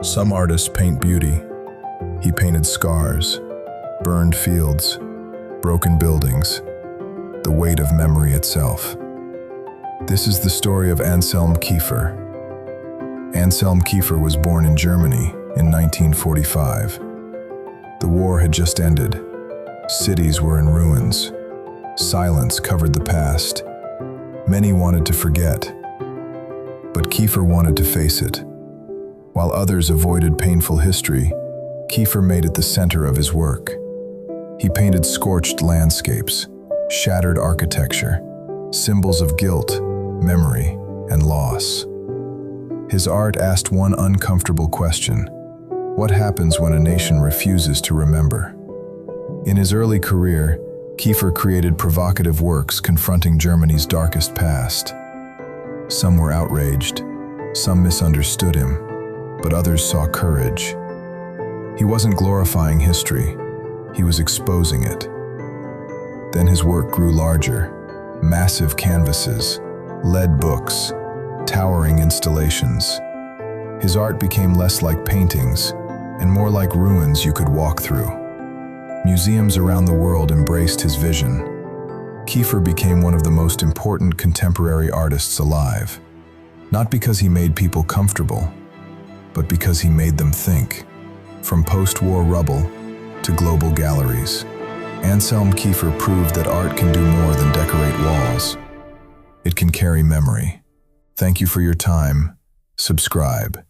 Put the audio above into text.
Some artists paint beauty. He painted scars, burned fields, broken buildings, the weight of memory itself. This is the story of Anselm Kiefer. Anselm Kiefer was born in Germany in 1945. The war had just ended. Cities were in ruins. Silence covered the past. Many wanted to forget, but Kiefer wanted to face it. While others avoided painful history, Kiefer made it the center of his work. He painted scorched landscapes, shattered architecture, symbols of guilt, memory, and loss. His art asked one uncomfortable question: what happens when a nation refuses to remember? In his early career, Kiefer created provocative works confronting Germany's darkest past. Some were outraged, some misunderstood him, but others saw courage. He wasn't glorifying history, he was exposing it. Then his work grew larger: massive canvases, lead books, towering installations. His art became less like paintings and more like ruins you could walk through. Museums around the world embraced his vision. Kiefer became one of the most important contemporary artists alive, not because he made people comfortable, but because he made them think. From post-war rubble to global galleries, Anselm Kiefer proved that art can do more than decorate walls. It can carry memory. Thank you for your time. Subscribe.